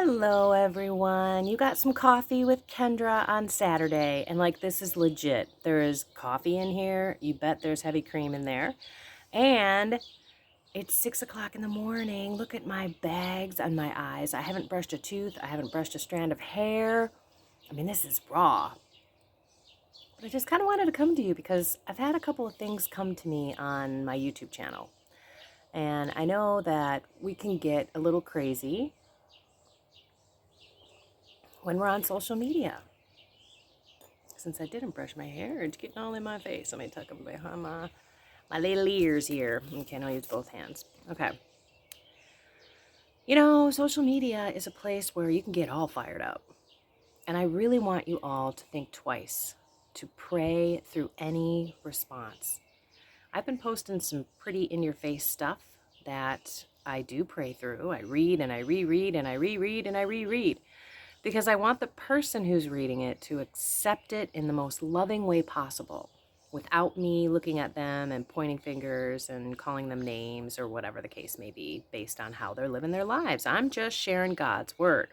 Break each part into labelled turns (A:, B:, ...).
A: Hello, everyone. You got some coffee with Kendra on Saturday, and this is legit. There is coffee in here. You bet there's heavy cream in there. And it's 6 o'clock in the morning. Look at my bags on my eyes. I haven't brushed a tooth. I haven't brushed a strand of hair. I mean, this is raw. But I just kind of wanted to come to you because I've had a couple of things come to me on my YouTube channel. And I know that we can get a little crazy when we're on social media. Since I didn't brush my hair, it's getting all in my face. Let me tuck them behind my little ears here. Okay, I'll use both hands. Okay. Social media is a place where you can get all fired up. And I really want you all to think twice, to pray through any response. I've been posting some pretty in-your-face stuff that I do pray through. I read and I reread and I reread and I reread. Because I want the person who's reading it to accept it in the most loving way possible without me looking at them and pointing fingers and calling them names or whatever the case may be based on how they're living their lives. I'm just sharing God's word.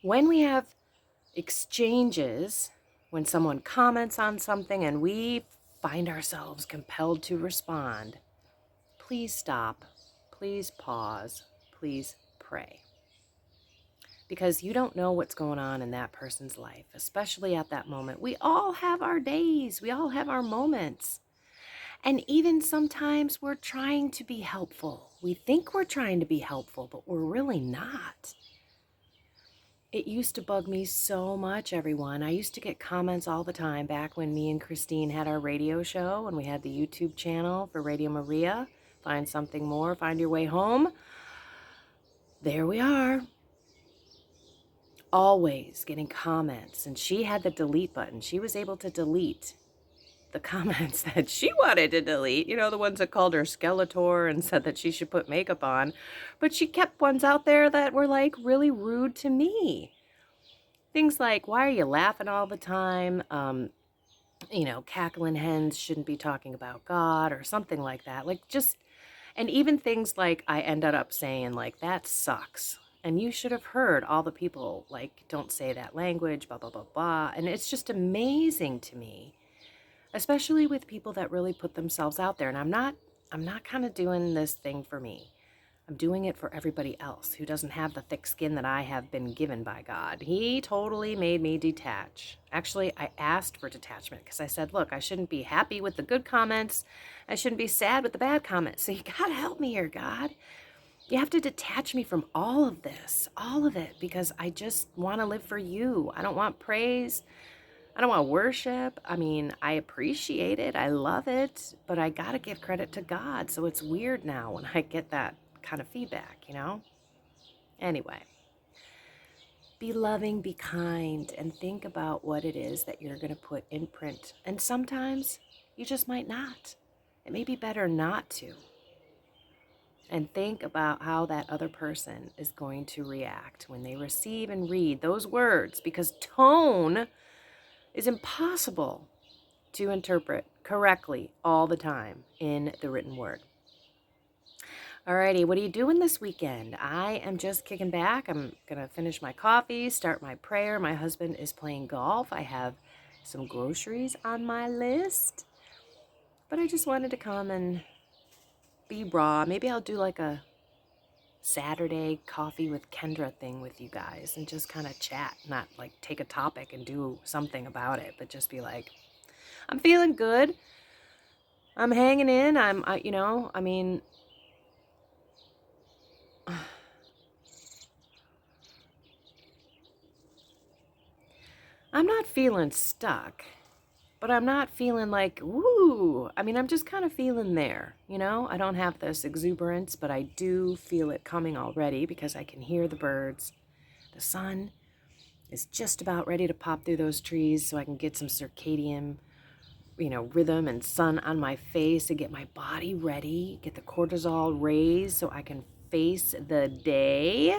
A: When we have exchanges, when someone comments on something and we find ourselves compelled to respond, please stop, please pause, please pray. Because you don't know what's going on in that person's life, especially at that moment. We all have our days. We all have our moments. And even sometimes we're trying to be helpful. We think we're trying to be helpful, but we're really not. It used to bug me so much, everyone. I used to get comments all the time back when me and Christine had our radio show and we had the YouTube channel for Radio Maria. Find something more, find your way home. There we are. Always getting comments, and she had the delete button. She was able to delete the comments that she wanted to delete, the ones that called her Skeletor and said that she should put makeup on, but she kept ones out there that were really rude to me. Things like, why are you laughing all the time? Cackling hens shouldn't be talking about God or something like that. And even things like I ended up saying that sucks. And you should have heard all the people don't say that language, blah, blah, blah, blah. And it's just amazing to me, especially with people that really put themselves out there. And I'm not kind of doing this thing for me. I'm doing it for everybody else who doesn't have the thick skin that I have been given by God. He totally made me detach. Actually, I asked for detachment because I said, look, I shouldn't be happy with the good comments. I shouldn't be sad with the bad comments. So you got to help me here, God. You have to detach me from all of this, all of it, because I just want to live for you. I don't want praise. I don't want worship. I mean, I appreciate it. I love it, but I got to give credit to God. So it's weird now when I get that kind of feedback, Anyway, be loving, be kind, and think about what it is that you're going to put in print. And sometimes you just might not. It may be better not to. And think about how that other person is going to react when they receive and read those words, because tone is impossible to interpret correctly all the time in the written word. Alrighty, what are you doing this weekend? I am just kicking back. I'm going to finish my coffee, start my prayer. My husband is playing golf. I have some groceries on my list. But I just wanted to come and be raw. Maybe I'll do a Saturday coffee with Kendra thing with you guys and just kind of chat, not take a topic and do something about it, but just be I'm feeling good. I'm hanging in. I'm not feeling stuck, but I'm not feeling woo. I'm just kind of feeling there, I don't have this exuberance, but I do feel it coming already because I can hear the birds. The sun is just about ready to pop through those trees so I can get some circadian, rhythm and sun on my face and get my body ready, get the cortisol raised so I can face the day.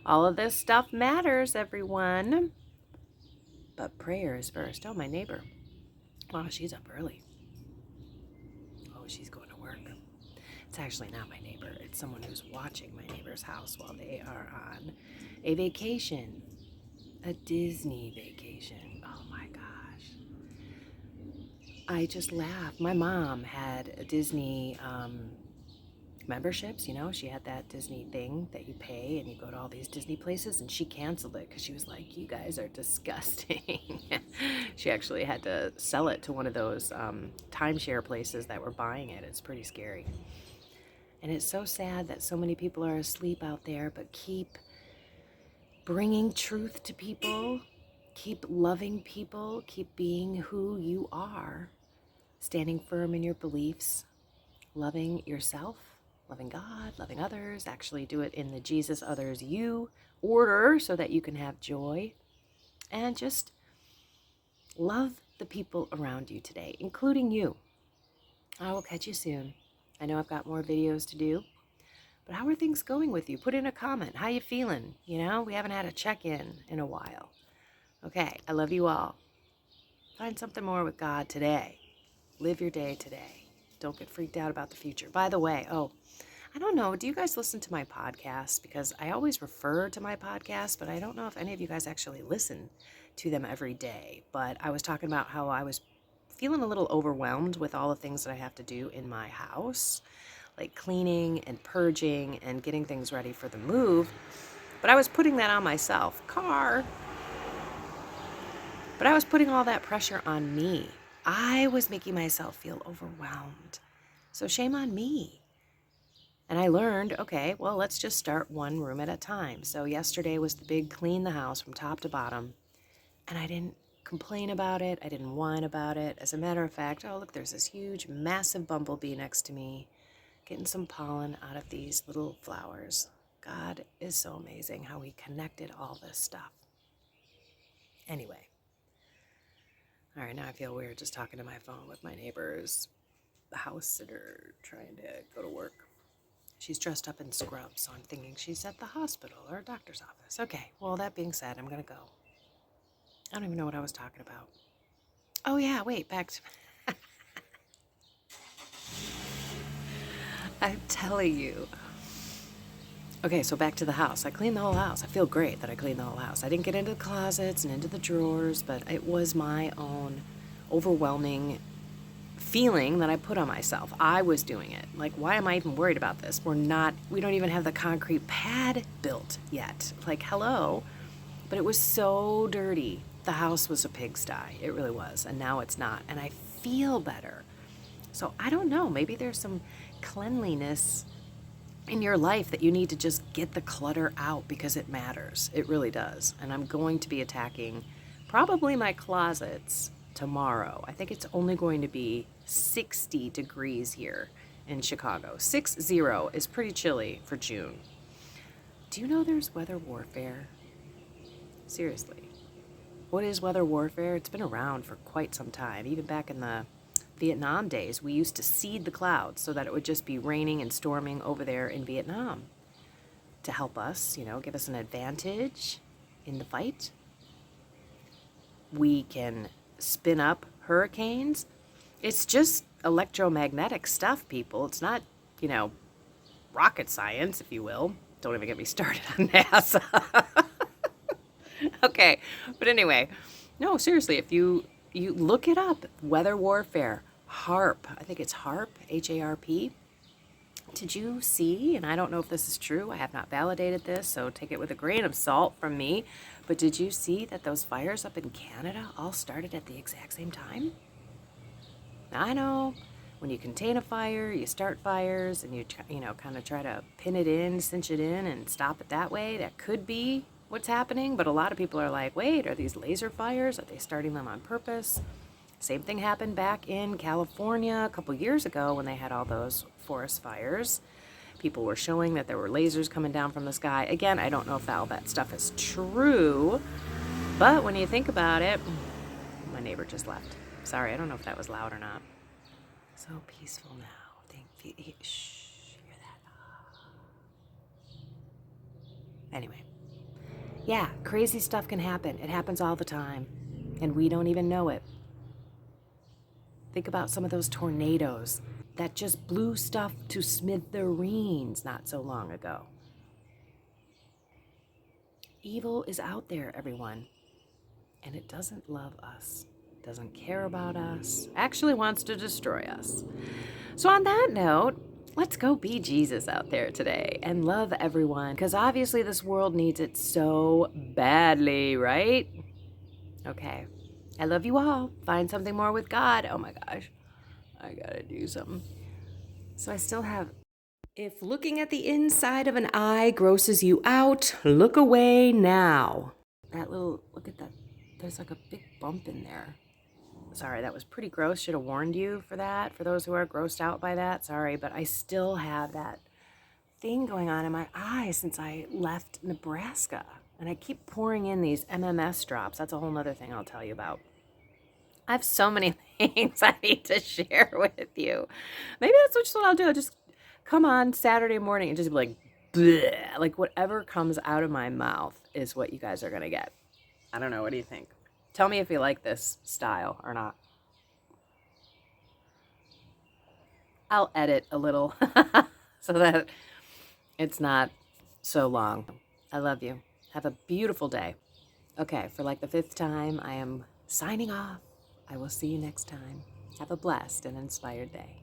A: All of this stuff matters, everyone. But prayer is first. Oh, my neighbor. Oh, she's up early. Oh, she's going to work. It's actually not my neighbor. It's someone who's watching my neighbor's house while they are on a vacation, a Disney vacation. Oh my gosh. I just laugh. My mom had a Disney memberships, she had that Disney thing that you pay and you go to all these Disney places, and she canceled it because she was like, you guys are disgusting. She actually had to sell it to one of those timeshare places that were buying it. It's pretty scary. And it's so sad that so many people are asleep out there, but keep bringing truth to people, keep loving people, keep being who you are, standing firm in your beliefs, loving yourself, loving God, loving others. Actually do it in the Jesus, others, you order so that you can have joy. And just love the people around you today, including you. I will catch you soon. I know I've got more videos to do, but how are things going with you? Put in a comment. How you feeling? We haven't had a check-in in a while. Okay, I love you all. Find something more with God today. Live your day today. Don't get freaked out about the future. By the way, I don't know, do you guys listen to my podcast? Because I always refer to my podcast, but I don't know if any of you guys actually listen to them every day. But I was talking about how I was feeling a little overwhelmed with all the things that I have to do in my house, like cleaning and purging and getting things ready for the move. But I was putting that on myself. But I was putting all that pressure on me. I was making myself feel overwhelmed. So shame on me. And I learned, okay, well, let's just start one room at a time. So yesterday was the big clean the house from top to bottom. And I didn't complain about it. I didn't whine about it. As a matter of fact, oh, look, there's this huge, massive bumblebee next to me, getting some pollen out of these little flowers. God is so amazing how he connected all this stuff. Anyway. All right, now I feel weird just talking to my phone with my neighbor's house sitter trying to go to work. She's dressed up in scrubs, so I'm thinking she's at the hospital or a doctor's office. Okay, well, that being said, I'm going to go. I don't even know what I was talking about. Oh, yeah, wait, back to... I'm telling you. Okay, so back to the house. I cleaned the whole house. I feel great that I cleaned the whole house. I didn't get into the closets and into the drawers, but it was my own overwhelming feeling that I put on myself. I was doing it. Like, why am I even worried about this? We don't even have the concrete pad built yet. Like, hello. But it was so dirty. The house was a pigsty. It really was. And now it's not. And I feel better. So I don't know. Maybe there's some cleanliness in your life that you need to just get the clutter out because it matters. It really does. And I'm going to be attacking probably my closets tomorrow. I think it's only going to be 60 degrees here in Chicago. 60 is pretty chilly for June. Do you know there's weather warfare? Seriously. What is weather warfare? It's been around for quite some time. Even back in the Vietnam days, we used to seed the clouds so that it would just be raining and storming over there in Vietnam to help us, give us an advantage in the fight. We can spin up hurricanes. It's just electromagnetic stuff, people. It's not, rocket science, if you will. Don't even get me started on NASA. Okay, but anyway, no, seriously, if you look it up, weather warfare, HARP, I think it's HARP, H-A-R-P. Did you see, and I don't know if this is true, I have not validated this, so take it with a grain of salt from me, but did you see that those fires up in Canada all started at the exact same time? Now, I know when you contain a fire, you start fires, and you kind of try to pin it in, cinch it in, and stop it that way. That could be what's happening, but a lot of people are like, wait, are these laser fires? Are they starting them on purpose? Same thing happened back in California a couple years ago when they had all those forest fires. People were showing that there were lasers coming down from the sky. Again, I don't know if all that stuff is true, but when you think about it, my neighbor just left. Sorry, I don't know if that was loud or not. So peaceful now. Shh, hear that? Anyway. Yeah, crazy stuff can happen. It happens all the time, and we don't even know it. Think about some of those tornadoes that just blew stuff to smithereens not so long ago. Evil is out there, everyone, and it doesn't love us, doesn't care about us, actually wants to destroy us. So on that note, let's go be Jesus out there today and love everyone, because obviously this world needs it so badly, right? Okay. I love you all. Find something more with God. Oh my gosh. I gotta do something. So I still have. If looking at the inside of an eye grosses you out, look away now. Look at that. There's like a big bump in there. Sorry, that was pretty gross. Should have warned you for that. For those who are grossed out by that, sorry, but I still have that thing going on in my eye since I left Nebraska. And I keep pouring in these MMS drops. That's a whole other thing I'll tell you about. I have so many things I need to share with you. Maybe that's just what I'll do. I'll just come on Saturday morning and just be like, bleh. Like whatever comes out of my mouth is what you guys are going to get. I don't know. What do you think? Tell me if you like this style or not. I'll edit a little so that it's not so long. I love you. Have a beautiful day. Okay, for like the 5th time, I am signing off. I will see you next time. Have a blessed and inspired day.